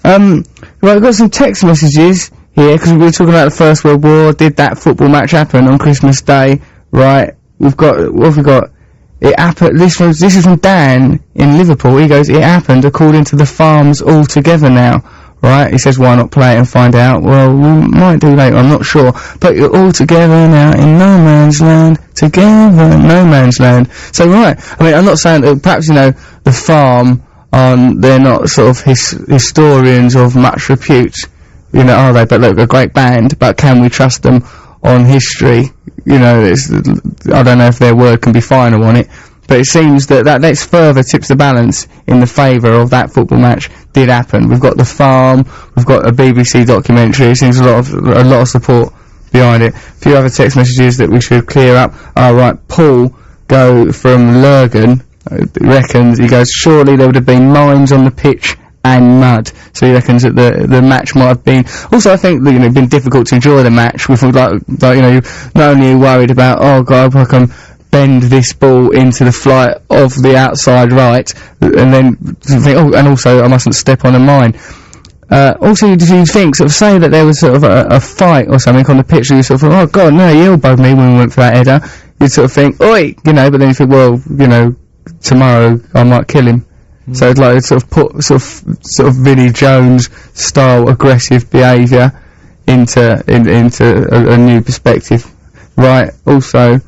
Right, we've got some text messages here, because we were talking about the First World War. Did that football match happen on Christmas Day? Right, what have we got? It happened, this is from Dan in Liverpool. He goes, it happened according to the farms altogether now. Right, he says, why not play it and find out? Well, we might do later, I'm not sure. But you're all together now in no man's land, together in no man's land. So, right, I mean, I'm not saying that perhaps, the farm, they're not sort of historians of much repute, are they? But look, a great band, but can we trust them on history? I don't know if their word can be final on it. But it seems that further tips the balance in the favour of that football match did happen. We've got the farm, we've got a BBC documentary. It seems a lot of support behind it. A few other text messages that we should clear up. Right, Paul from Lurgan reckons, he goes, surely there would have been mines on the pitch and mud. So he reckons that the match might have been. Also, I think that, been difficult to enjoy the match. With not only worried about, oh God, I can bend this ball into the flight of the outside right, and then think, and also I mustn't step on a mine. Also, did you think, sort of, say that there was sort of a fight or something on the pitch, and you sort of thought, oh God, no, he elbowed me when we went for that header. You'd sort of think, oi, but then you think, well, tomorrow I might kill him. So it's like sort of put sort of Vinnie Jones style aggressive behaviour into a new perspective. Right. Also,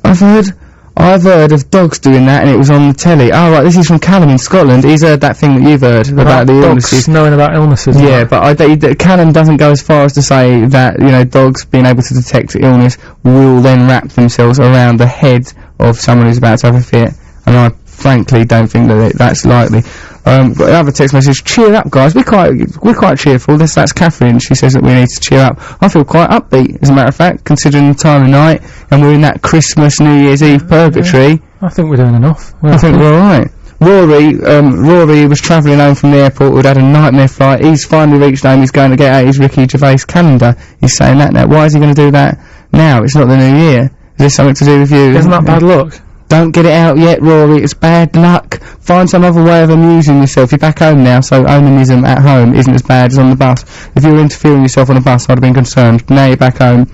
I've heard of dogs doing that, and it was on the telly. Oh, right, this is from Callum in Scotland. He's heard that thing that you've heard about the illnesses. Dogs knowing about illnesses. Yeah, but Callum doesn't go as far as to say that, dogs being able to detect illness will then wrap themselves around the head of someone who's about to have a fit. And I frankly don't think that's likely. Got another text message. Cheer up, guys. We're quite cheerful. That's Catherine. She says that we need to cheer up. I feel quite upbeat, as a matter of fact, considering the time of night, and we're in that Christmas, New Year's Eve purgatory. Yeah. I think we're doing enough. I think we're alright. Rory was travelling home from the airport, who'd had a nightmare flight. He's finally reached home. He's going to get out his Ricky Gervais calendar. He's saying that now. Why is he going to do that now? It's not the New Year. Is this something to do with you? Isn't that bad luck? Don't get it out yet, Rory. It's bad luck. Find some other way of amusing yourself. You're back home now, so onanism at home isn't as bad as on the bus. If you were interfering yourself on a bus, I'd have been concerned. Now you're back home,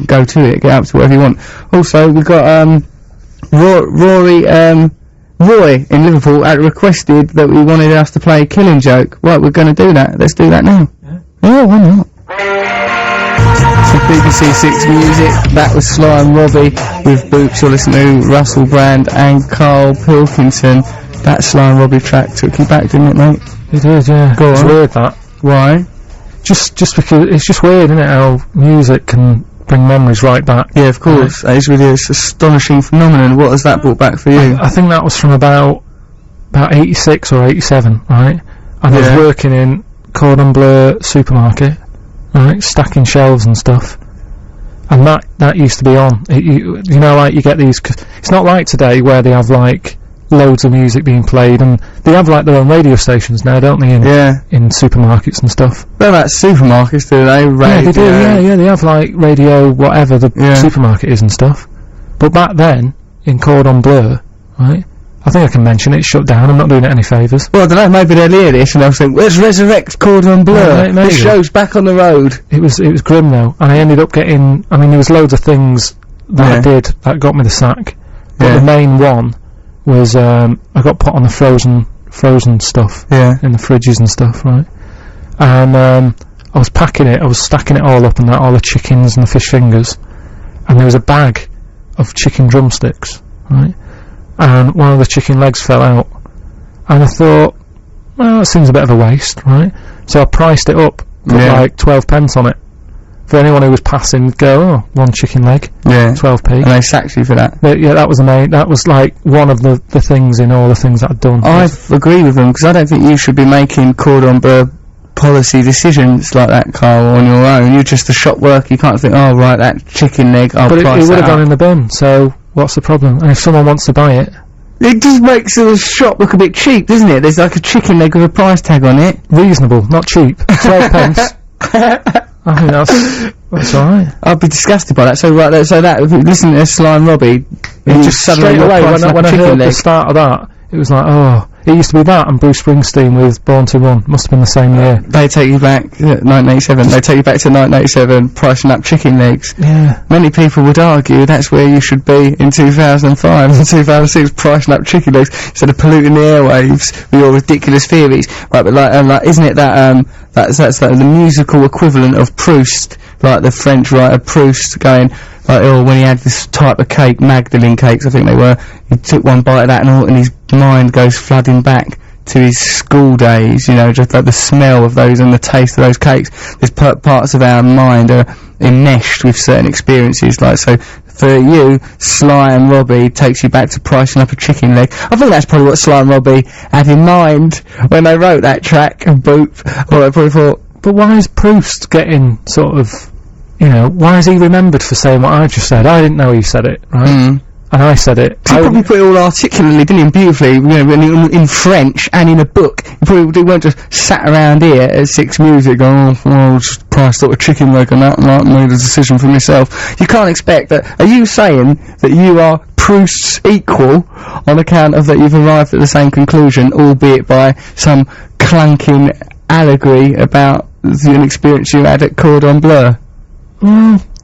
go to it. Get up to whatever you want. Also, we've got Roy in Liverpool requested that we wanted us to play Killing Joke. Right, we're going to do that. Let's do that now. Yeah, why not? So BBC 6 music, that was Sly and Robbie with Boops. You're listening to Russell Brand and Karl Pilkington. That Sly and Robbie track took you back, didn't it, mate? It did, yeah. Go on. It's weird, that. Why? Just because it's just weird, isn't it, how music can bring memories right back. Yeah, of course. It's really an astonishing phenomenon. What has that brought back for you? I think that was from about 86 or 87, right? And I was working in Cordon Bleu supermarket, right, stacking shelves and stuff, and that used to be on. Like you get these. It's not like today where they have like loads of music being played, and they have like their own radio stations now, don't they? In supermarkets and stuff. They're about supermarkets, do they? Yeah, they do. Yeah, they have like radio, whatever the supermarket is and stuff. But back then in Cordon Bleu, right? I think I can mention it. Shut down. I'm not doing it any favours. Well, I don't know. Maybe they'll hear this and they'll think, "Let's resurrect Cordon Bleu. This show's back on the road." It was grim though, and I ended up getting. I mean, there was loads of things that I did that got me the sack, but the main one was I got put on the frozen stuff in the fridges and stuff, right? And I was packing it. I was stacking it all up and all the chickens and the fish fingers, and there was a bag of chicken drumsticks, right? And one of the chicken legs fell out, and I thought, well, that seems a bit of a waste, right? So I priced it up, put like 12 pence on it. For anyone who was passing, go, oh, one chicken leg, 12p. And they sacked you for that? That was that was like one of the things in all the things that I'd done. I agree with them, because I don't think you should be making Cordon Bleu policy decisions like that, Carl, on your own. You're just a shop worker. You can't think, oh, right, that chicken leg, I'll price that up. But it would have gone in the bin, so what's the problem? And if someone wants to buy it, it just makes the shop look a bit cheap, doesn't it? There's like a chicken leg with a price tag on it. Reasonable, not cheap. 12 pence. I think that's alright. I'd be disgusted by that. So listen to Sly and Robbie, just straight away when I heard the start of that, it was like, oh, It used to be that and Bruce Springsteen with Born to Run. Must have been the same year. They take you back, 1987. They take you back to 1987, pricing up chicken legs. Yeah. Many people would argue that's where you should be in 2005 and 2006, pricing up chicken legs instead of polluting the airwaves with your ridiculous theories. Right, but like, isn't it that that's like the musical equivalent of Proust, like the French writer Proust going, like, when he had this type of cake, Magdalene cakes, I think they were, he took one bite of that and his mind goes flooding back to his school days, you know, just like the smell of those and the taste of those cakes. There's parts of our mind are enmeshed with certain experiences, like, so for you, Sly and Robbie takes you back to pricing up a chicken leg. I think that's probably what Sly and Robbie had in mind when they wrote that track, and Boop, or they probably thought, but why is Proust getting sort of, you know, why is he remembered for saying what I just said? I didn't know he said it, right? And I said it. He probably put it all articulately, didn't he, beautifully, you know, in French and in a book. He probably weren't just sat around here at 6 Music going, I'll just price up a chicken leg and that, and I made a decision for myself. You can't expect that. Are you saying that you are Proust's equal on account of that you've arrived at the same conclusion, albeit by some clunking allegory about an experience you had at Cordon Bleu?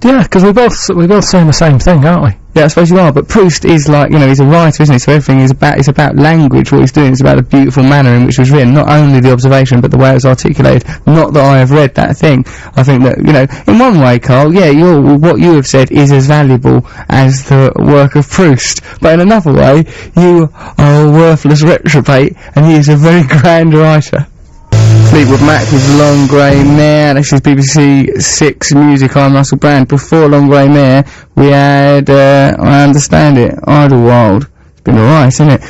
Yeah, because we're both saying the same thing, aren't we? Yeah, I suppose you are, but Proust is like, you know, he's a writer, isn't he? So everything is it's about language, what he's doing. It's about the beautiful manner in which it was written, not only the observation, but the way it was articulated. Not that I have read that thing. I think that, you know, in one way, Carl, yeah, what you have said is as valuable as the work of Proust. But in another way, you are a worthless reprobate, and he is a very grand writer. Fleetwood Mac with Long Grey Mare. This is BBC 6 Music. I'm Russell Brand. Before Long Grey Mare, we had, I Understand It, Idlewild. It's been alright, isn't it?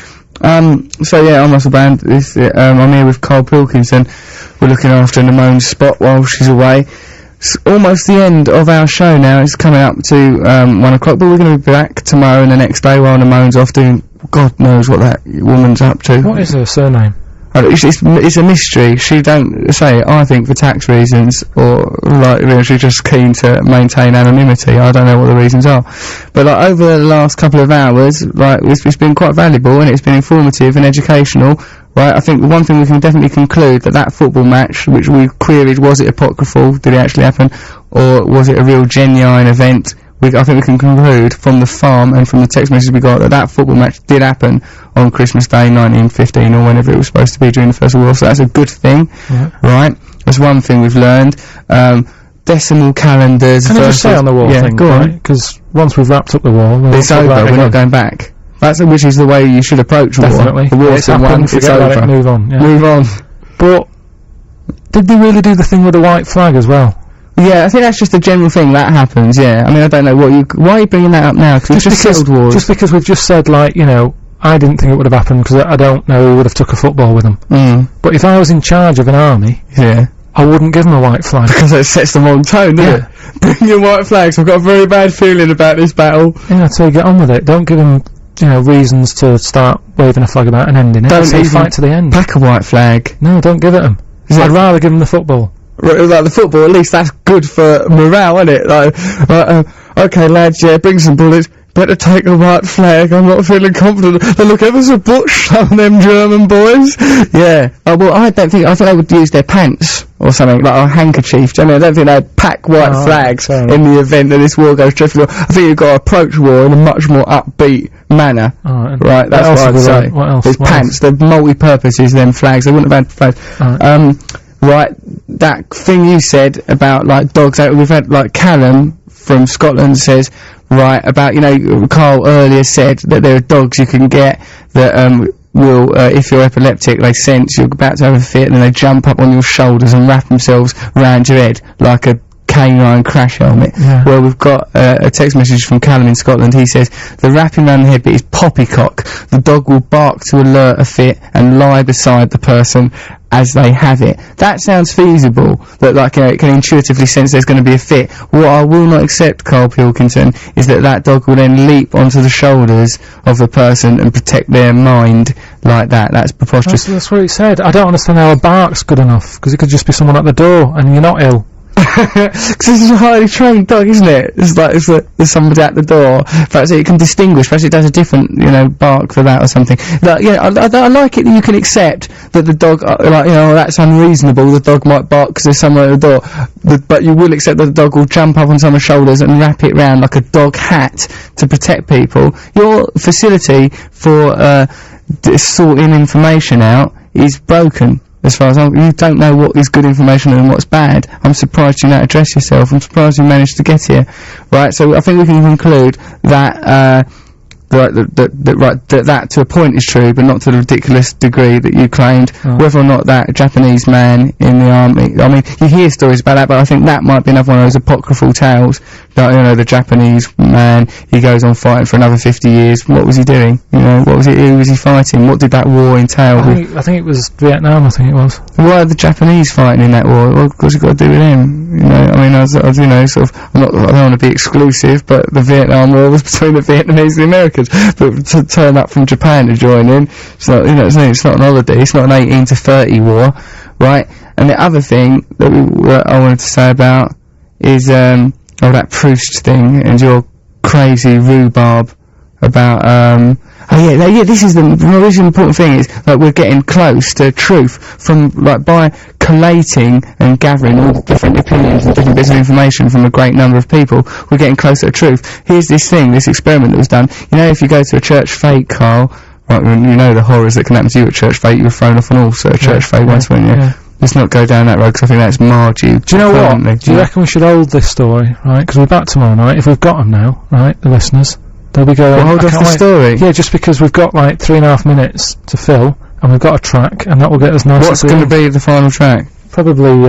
So yeah, I'm Russell Brand. I'm here with Karl Pilkington. We're looking after Namone's spot while she's away. It's almost the end of our show now. It's coming up to 1 o'clock, but we're going to be back tomorrow and the next day while Namone's off doing God knows what that woman's up to. What is her surname? It's a mystery. She don't say it, I think, for tax reasons, or like, you know, she's just keen to maintain anonymity. I don't know what the reasons are. But like, over the last couple of hours, like, it's been quite valuable, and it's been informative and educational. Right, I think the one thing we can definitely conclude that football match, which we queried, was it apocryphal, did it actually happen, or was it a real genuine event? I think we can conclude from the farm and from the text message we got that football match did happen on Christmas Day 1915, or whenever it was supposed to be during the First World War, so that's a good thing, right? That's one thing we've learned. Decimal calendars. Can I just say on the war thing, go on. Because once we've wrapped up the war, it's over, we're not going back. Which is the way you should approach war. Definitely. The war's won, it's over. Move on. Yeah. Move on. But did they really do the thing with the white flag as well? Yeah, I think that's just a general thing that happens, yeah. I mean, I don't know why are you bringing that up now? Cause just settled wars. Just because we've just said, like, you know, I didn't think it would have happened because I don't know who would have took a football with them. But if I was in charge of an army, yeah, I wouldn't give them a white flag. Because it sets the wrong tone, doesn't it? Bring your white flags, I've got a very bad feeling about this battle. Yeah, so get on with it. Don't give them, you know, reasons to start waving a flag about and ending it. Don't even fight to the end. Pack a white flag. No, don't give it them. I'd rather give them the football. Like the football, at least that's good for morale, isn't it? Like, okay lads, yeah, bring some bullets, better take a white flag, I'm not feeling confident. They look ever so butch, some of them German boys. Yeah. Well, I think they would use their pants or something, like a handkerchief. Do you know what I mean? I don't think they'd pack white flags in the event that this war goes dreadfully wrong. I think you've got to approach war in a much more upbeat manner. Right, that's what I'd say. What else? There's pants, they're multi-purposes, them flags, they wouldn't have had flags. Right, that thing you said about, like, dogs, we've had, like, Callum from Scotland says, right, about, you know, Carl earlier said that there are dogs you can get that, will, if you're epileptic, they sense you're about to have a fit, and then they jump up on your shoulders and wrap themselves round your head, like a canine crash helmet. Yeah. Well, we've got a text message from Callum in Scotland. He says, the wrapping around the head bit is poppycock. The dog will bark to alert a fit and lie beside the person as they have it. That sounds feasible, that, like, you know, it can intuitively sense there's going to be a fit. What I will not accept, Karl Pilkington, is that dog will then leap onto the shoulders of the person and protect their mind like that. That's preposterous. That's what he said. I don't understand how a bark's good enough, because it could just be someone at the door and you're not ill. Because this is a highly trained dog, isn't it? It's like there's somebody at the door. Perhaps it can distinguish. Perhaps it does a different, bark for that or something. Like, I like it that you can accept that the dog, that's unreasonable. The dog might bark because there's someone at the door, but you will accept that the dog will jump up on someone's shoulders and wrap it round like a dog hat to protect people. Your facility for sorting information out is broken. As far as you don't know what is good information and what's bad. I'm surprised you know how to address yourself. I'm surprised you managed to get here. Right, so I think we can conclude that that to a point is true, but not to the ridiculous degree that you claimed. Whether or not that Japanese man in the army, I mean, you hear stories about that, but I think that might be another one of those apocryphal tales. That, the Japanese man, he goes on fighting for another 50 years. What was he doing? Who was he fighting? What did that war entail? I think it was Vietnam, I think it was. Why are the Japanese fighting in that war? Well, what's it got to do with him? I don't want to be exclusive, but the Vietnam War was between the Vietnamese and the Americans. But to turn up from Japan to join in, it's not, it's not an holiday, it's not an 18 to 30 war, right? And the other thing that I wanted to say about is, that Proust thing and your crazy rhubarb about, this is the most important thing is, we're getting close to truth from, by collating and gathering all different opinions and different bits of information from a great number of people, we're getting closer to truth. Here's this experiment that was done. If you go to a church fete, Carl, right, the horrors that can happen to you at church fete, you were thrown off on all sort of church fete once, weren't you? Yeah. Let's not go down that road, because I think that's marred you. Do you know what? Do you reckon we should hold this story, right? Because we're back tomorrow night. If we've got them now, right, the listeners, they'll be going... Well, hold off the story? Yeah, just because we've got, 3.5 minutes to fill, and we've got a track, and that will get us nice. What's going to be the final track? Probably,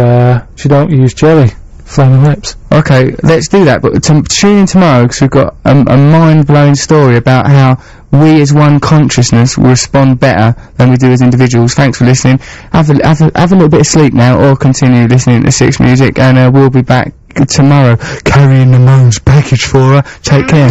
She Don't Use Jelly, Flaming Lips. Okay, let's do that, but tune in tomorrow, because we've got a mind-blowing story about how we as one consciousness will respond better than we do as individuals. Thanks for listening. Have a little bit of sleep now, or continue listening to Six Music, and we'll be back tomorrow carrying the Moans package for her. Take care.